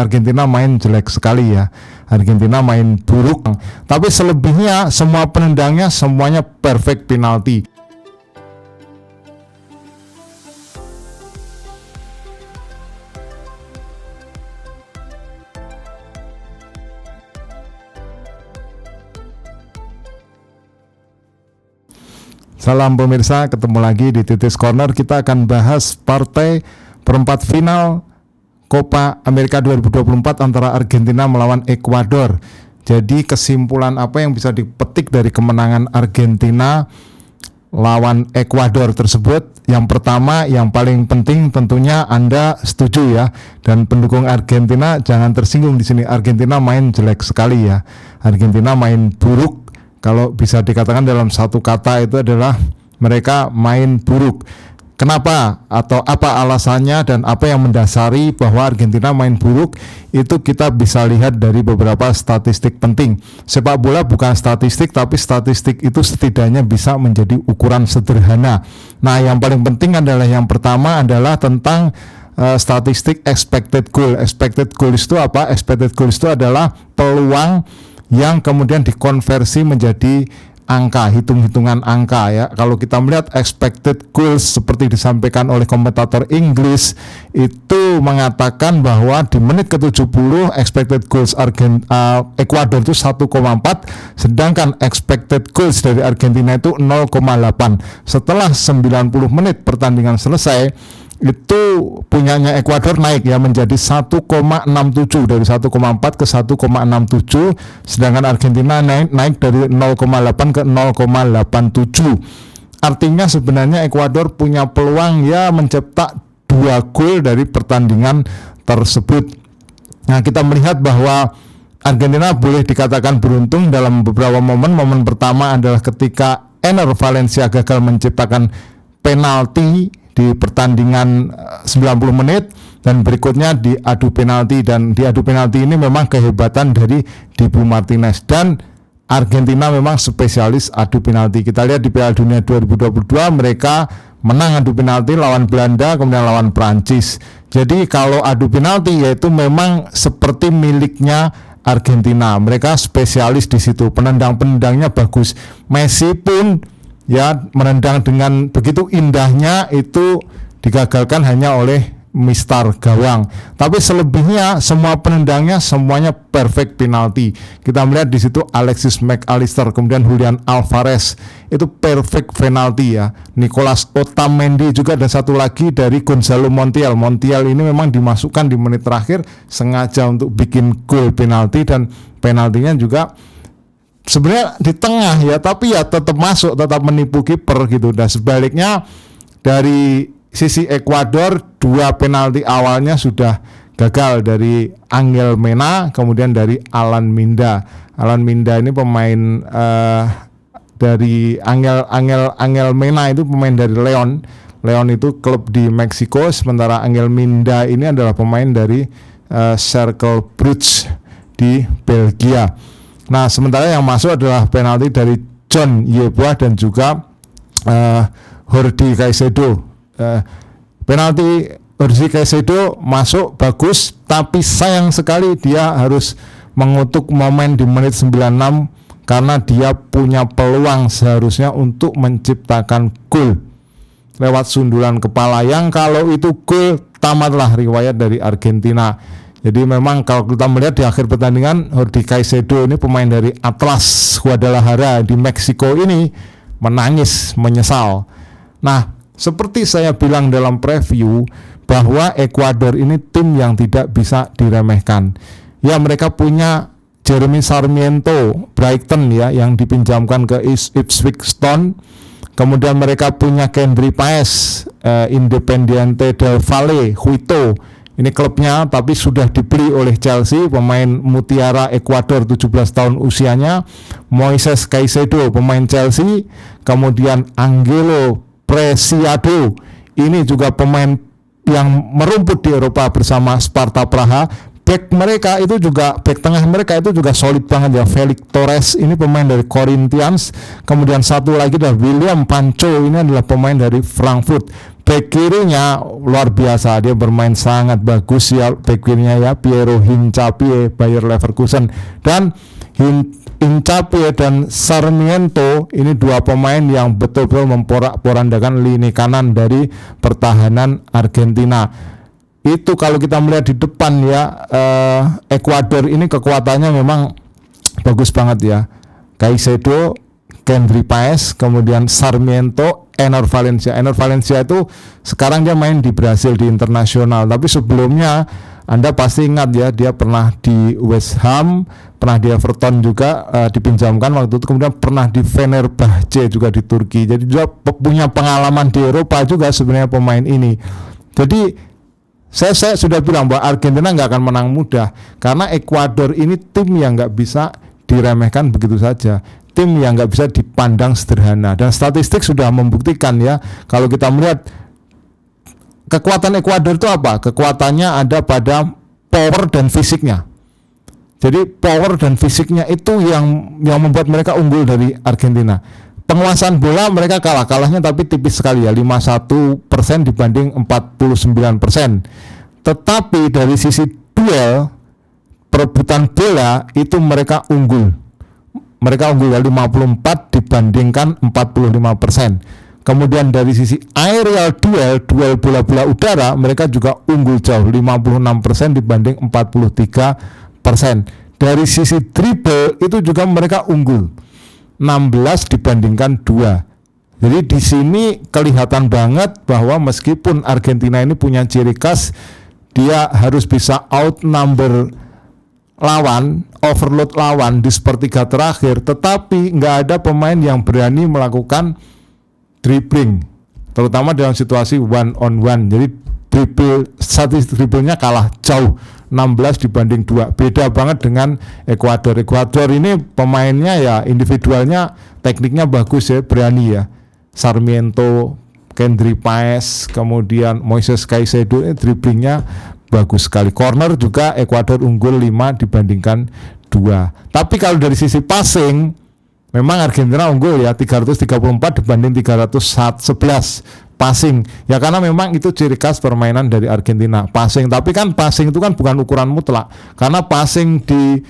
Argentina main jelek sekali ya. Argentina main buruk. Tapi selebihnya semua penendangnya semuanya perfect penalti. Salam pemirsa, ketemu lagi di Titis Corner. Kita akan bahas partai perempat final Copa America 2024 antara Argentina melawan Ekuador. Jadi kesimpulan apa yang bisa dipetik dari kemenangan Argentina lawan Ekuador tersebut? Yang pertama, yang paling penting tentunya Anda setuju ya, dan pendukung Argentina jangan tersinggung di sini. Argentina main jelek sekali ya. Argentina main buruk. Kalau bisa dikatakan dalam satu kata itu adalah mereka main buruk. Kenapa atau apa alasannya dan apa yang mendasari bahwa Argentina main buruk? Itu kita bisa lihat dari beberapa statistik penting. Sepak bola bukan statistik, tapi statistik itu setidaknya bisa menjadi ukuran sederhana. Nah, yang paling penting adalah yang pertama adalah tentang statistik expected goal. Expected goal itu apa? Expected goal itu adalah peluang yang kemudian dikonversi menjadi angka, hitung-hitungan angka ya. Kalau kita melihat expected goals seperti disampaikan oleh komentator Inggris, itu mengatakan bahwa di menit ke-70 expected goals Ekuador itu 1,4, sedangkan expected goals dari Argentina itu 0,8. Setelah 90 menit pertandingan selesai, itu punyanya Ekuador naik ya menjadi 1,67, dari 1,4 ke 1,67, sedangkan Argentina naik dari 0,8 ke 0,87. Artinya sebenarnya Ekuador punya peluang ya mencetak 2 gol dari pertandingan tersebut. Nah, kita melihat bahwa Argentina boleh dikatakan beruntung dalam beberapa momen. Momen pertama adalah ketika Enner Valencia gagal menciptakan penalti di pertandingan 90 menit, dan berikutnya di adu penalti, dan di adu penalti ini memang kehebatan dari Dibu Martinez, dan Argentina memang spesialis adu penalti. Kita lihat di Piala Dunia 2022 mereka menang adu penalti lawan Belanda, kemudian lawan Prancis. Jadi kalau adu penalti yaitu memang seperti miliknya Argentina. Mereka spesialis di situ. Penendang-penendangnya bagus. Messi pun ya menendang dengan begitu indahnya, itu digagalkan hanya oleh mistar gawang. Tapi selebihnya semua penendangnya semuanya perfect penalti. Kita melihat di situ Alexis McAllister, kemudian Julian Alvarez, itu perfect penalti ya. Nicolas Otamendi juga, dan satu lagi dari Gonzalo Montiel. Montiel ini memang dimasukkan di menit terakhir sengaja untuk bikin gol penalti, dan penaltinya juga sebenarnya di tengah ya, tapi ya tetap masuk, tetap menipu kiper gitu. Dan sebaliknya dari sisi Ekuador, 2 penalti awalnya sudah gagal dari Angel Mena, kemudian dari Alan Minda. Alan Minda ini pemain dari Angel Mena itu pemain dari Leon. Leon itu klub di Meksiko, sementara Angel Minda ini adalah pemain dari Cercle Brugge di Belgia. Nah, sementara yang masuk adalah penalti dari John Yeboah dan juga Jordi Caicedo. Penalti Jordi Caicedo masuk bagus, tapi sayang sekali dia harus mengutuk momen di menit 96 karena dia punya peluang seharusnya untuk menciptakan gol lewat sundulan kepala, yang kalau itu gol tamatlah riwayat dari Argentina. Jadi memang kalau kita melihat di akhir pertandingan, Jordi Caicedo ini pemain dari Atlas Guadalajara di Meksiko ini menangis, menyesal. Nah, seperti saya bilang dalam preview, bahwa Ekuador ini tim yang tidak bisa diremehkan. Ya, mereka punya Jeremy Sarmiento Brighton ya, yang dipinjamkan ke Ipswich Town. Kemudian mereka punya Kendry Páez Independiente del Valle, Huito. Ini klubnya, tapi sudah dibeli oleh Chelsea, pemain mutiara Ekuador 17 tahun usianya. Moises Caicedo, pemain Chelsea. Kemudian Angelo Preciado, ini juga pemain yang merumput di Eropa bersama Sparta Praha. Back tengah mereka itu juga solid banget ya. Felix Torres ini pemain dari Corinthians. Kemudian satu lagi adalah William Pancho, ini adalah pemain dari Frankfurt. back kirinya luar biasa, dia bermain sangat bagus ya back kirinya ya, Piero Hincapié Bayer Leverkusen, dan Hincapié dan Sarmiento ini dua pemain yang betul-betul memporak-porandakan lini kanan dari pertahanan Argentina. Itu kalau kita melihat di depan ya, Ekuador ini kekuatannya memang bagus banget ya. Caicedo, Kendry Páez, kemudian Sarmiento, Enner Valencia. Enner Valencia itu sekarang dia main di Brasil di internasional, tapi sebelumnya Anda pasti ingat ya, dia pernah di West Ham, pernah di Everton juga, dipinjamkan waktu itu, kemudian pernah di Fenerbahce juga di Turki. Jadi dia punya pengalaman di Eropa juga sebenarnya pemain ini. Jadi saya sudah bilang bahwa Argentina nggak akan menang mudah, karena Ekuador ini tim yang nggak bisa diremehkan begitu saja, tim yang nggak bisa dipandang sederhana, dan statistik sudah membuktikan ya. Kalau kita melihat kekuatan Ekuador itu apa? Kekuatannya ada pada power dan fisiknya. Jadi power dan fisiknya itu yang membuat mereka unggul dari Argentina. Penguasaan bola mereka kalahnya tapi tipis sekali ya, 51% dibanding 49%. Tetapi dari sisi duel, perebutan bola itu mereka unggul. Mereka unggul ya 54 dibandingkan 45%. Kemudian dari sisi aerial duel bola-bola udara, mereka juga unggul jauh, 56% dibanding 43%. Dari sisi dribble itu juga mereka unggul, 16 dibandingkan 2. Jadi di sini kelihatan banget bahwa meskipun Argentina ini punya ciri khas, dia harus bisa outnumber lawan, overload lawan di sepertiga terakhir, tetapi nggak ada pemain yang berani melakukan dribbling, terutama dalam situasi one on one. Jadi statistik dribblenya kalah jauh, 16 dibanding 2. Beda banget dengan Ekuador. Ekuador ini pemainnya ya individualnya, tekniknya bagus ya, berani ya. Sarmiento, Kendry Páez, kemudian Moises Caicedo, dribblingnya bagus sekali. Corner juga Ekuador unggul 5 dibandingkan 2. Tapi kalau dari sisi passing, memang Argentina unggul ya, 334 dibanding 311 passing. Ya karena memang itu ciri khas permainan dari Argentina, passing. Tapi kan passing itu kan bukan ukuran mutlak. Karena passing di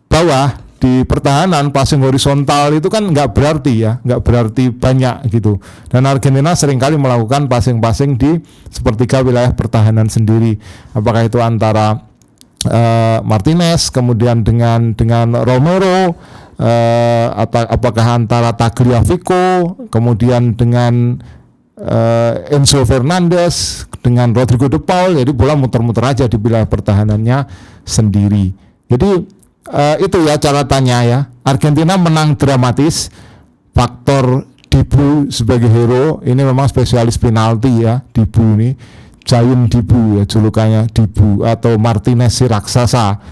bawah, di pertahanan, passing horizontal itu kan nggak berarti ya, nggak berarti banyak gitu. Dan Argentina seringkali melakukan passing-passing di sepertiga wilayah pertahanan sendiri. Apakah itu antara Martinez, kemudian dengan Romero, atau apakah antara Tagliafico, kemudian dengan Enzo Fernandez, dengan Rodrigo de Paul. Jadi bola muter-muter aja di wilayah pertahanannya sendiri. Jadi itu ya catatannya ya. Argentina menang dramatis. Faktor Dibu sebagai hero, ini memang spesialis penalti ya, Dibu ini, Giant Dibu ya julukannya, Dibu atau Martinez si raksasa.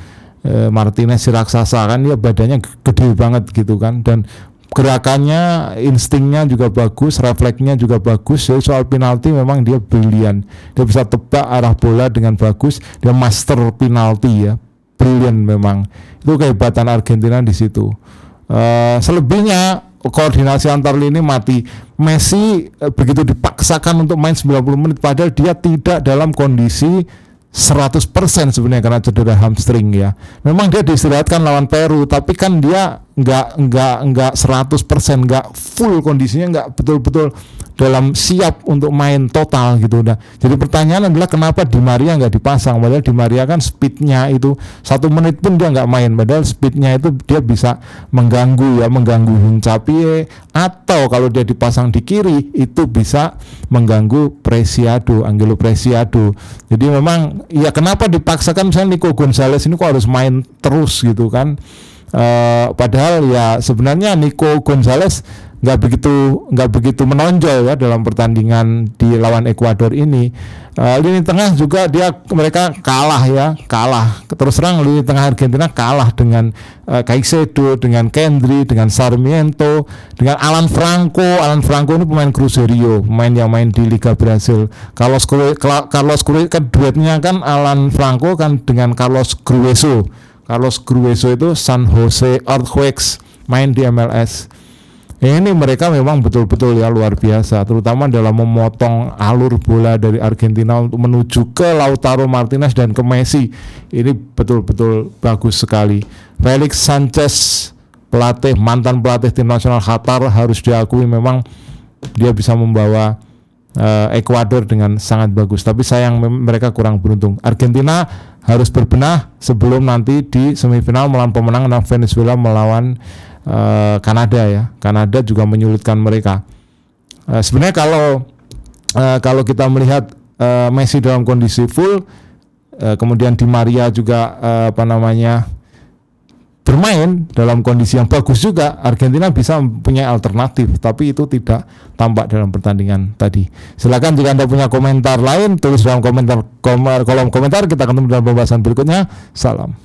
Martinez si raksasa kan dia badannya gede banget gitu kan, dan gerakannya, instingnya juga bagus, refleksnya juga bagus. Jadi soal penalti memang dia brilian. Dia bisa tebak arah bola dengan bagus. Dia master penalti ya, brilian memang. Itu kehebatan Argentina di situ. Selebihnya koordinasi antar lini mati. Messi begitu dipaksakan untuk main 90 menit padahal dia tidak dalam kondisi 100% sebenarnya karena cedera hamstring ya. Memang dia diistirahatkan lawan Peru, tapi kan dia nggak 100%, nggak full kondisinya, nggak betul-betul dalam siap untuk main total gitu. Nah, jadi pertanyaan adalah kenapa Di Maria nggak dipasang? Padahal Di Maria kan speednya itu 1 menit pun dia nggak main. Padahal speednya itu dia bisa mengganggu Hincapié, atau kalau dia dipasang di kiri itu bisa mengganggu Angelo Preciado. Jadi memang ya kenapa dipaksakan misalnya Nico Gonzalez ini kok harus main terus gitu kan? Padahal ya sebenarnya Nico Gonzalez nggak begitu menonjol ya dalam pertandingan di lawan Ekuador ini. Lini tengah juga mereka kalah. Terus terang lini tengah Argentina kalah dengan Caicedo, dengan Kendry, dengan Sarmiento, dengan Alan Franco. Alan Franco ini pemain Cruzeiro, pemain yang main di Liga Brasil. Carlos Grueso kan duetnya kan Alan Franco kan dengan Carlos Grueso. Carlos Grueso itu San Jose Earthquakes, main di MLS. Ini mereka memang betul-betul ya luar biasa, terutama dalam memotong alur bola dari Argentina untuk menuju ke Lautaro Martinez dan ke Messi. Ini betul-betul bagus sekali. Felix Sanchez, mantan pelatih tim nasional Qatar, harus diakui memang dia bisa membawa Ekuador dengan sangat bagus. Tapi sayang mereka kurang beruntung. Argentina harus berbenah sebelum nanti di semifinal melawan pemenang Venezuela melawan Kanada ya. Kanada juga menyulitkan mereka. Sebenarnya kalau kita melihat Messi dalam kondisi full, kemudian Di Maria juga bermain dalam kondisi yang bagus juga, Argentina bisa mempunyai alternatif, tapi itu tidak tampak dalam pertandingan tadi. Silakan jika Anda punya komentar lain, tulis dalam kolom komentar. Kita ketemu dalam pembahasan berikutnya. Salam.